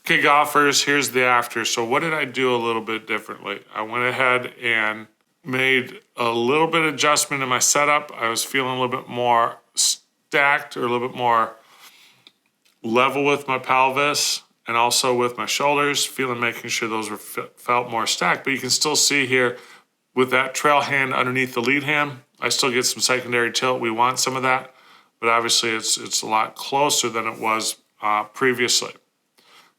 Okay, golfers, here's the after. So what did I do a little bit differently? I went ahead and made a little bit of adjustment in my setup. I was feeling a little bit more stacked, or a little bit more level with my pelvis and also with my shoulders, making sure those were felt more stacked. But you can still see here with that trail hand underneath the lead hand, I still get some secondary tilt. We want some of that, but obviously it's a lot closer than it was previously.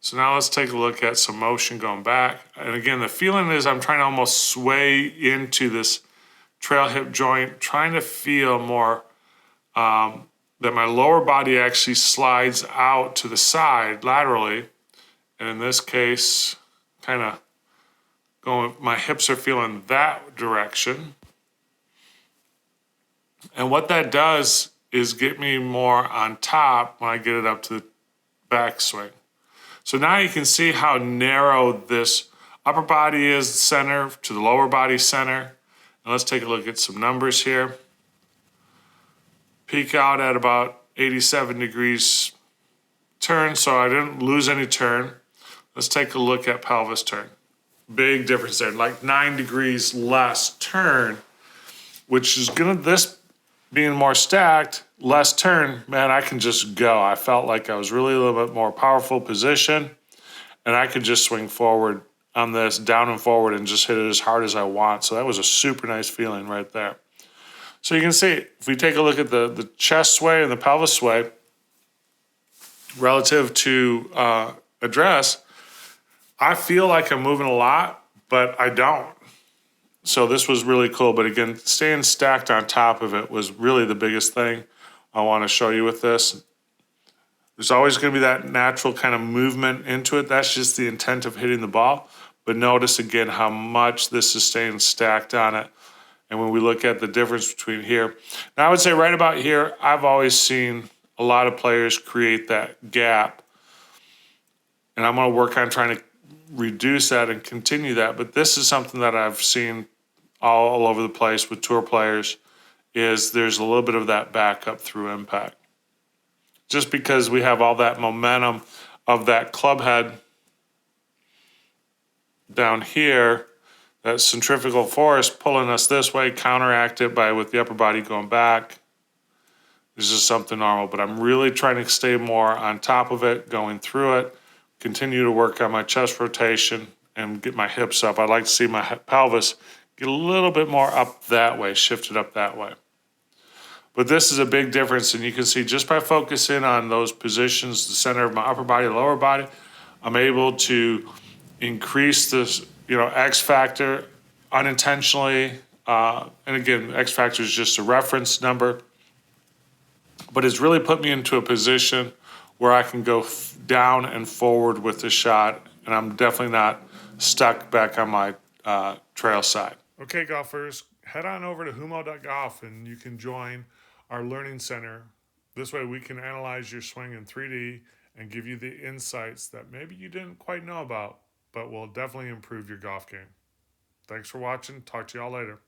So now let's take a look at some motion going back. And again, the feeling is I'm trying to almost sway into this trail hip joint, trying to feel more that my lower body actually slides out to the side laterally. And in this case, kind of going, my hips are feeling that direction. And what that does is get me more on top when I get it up to the backswing. So now you can see how narrow this upper body is center to the lower body center. And let's take a look at some numbers here. Peak out at about 87 degrees turn, so I didn't lose any turn. Let's take a look at pelvis turn. Big difference there, like 9 degrees less turn, which is gonna, this being more stacked, less turn, man, I can just go. I felt like I was really a little bit more powerful position, and I could just swing forward on this, down and forward, and just hit it as hard as I want. So that was a super nice feeling right there. So you can see, if we take a look at the chest sway and the pelvis sway relative to address, I feel like I'm moving a lot, but I don't. So this was really cool. But again, staying stacked on top of it was really the biggest thing I want to show you with this. There's always going to be that natural kind of movement into it. That's just the intent of hitting the ball. But notice again how much this is staying stacked on it. And when we look at the difference between here, now I would say right about here, I've always seen a lot of players create that gap. And I'm going to work on trying to reduce that and continue that. But this is something that I've seen all over the place with tour players, is there's a little bit of that backup through impact. Just because we have all that momentum of that club head down here, that centrifugal force pulling us this way, counteract it by with the upper body going back. This is something normal, but I'm really trying to stay more on top of it, going through it, continue to work on my chest rotation and get my hips up. I'd like to see my pelvis get a little bit more up that way, shifted up that way. But this is a big difference, and you can see just by focusing on those positions, the center of my upper body, lower body, I'm able to increase this, X factor unintentionally. And again, X factor is just a reference number, but it's really put me into a position where I can go down and forward with the shot, and I'm definitely not stuck back on my trail side. Okay, golfers, head on over to humo.golf and you can join our learning center. This way we can analyze your swing in 3D and give you the insights that maybe you didn't quite know about, but will definitely improve your golf game. Thanks for watching. Talk to y'all later.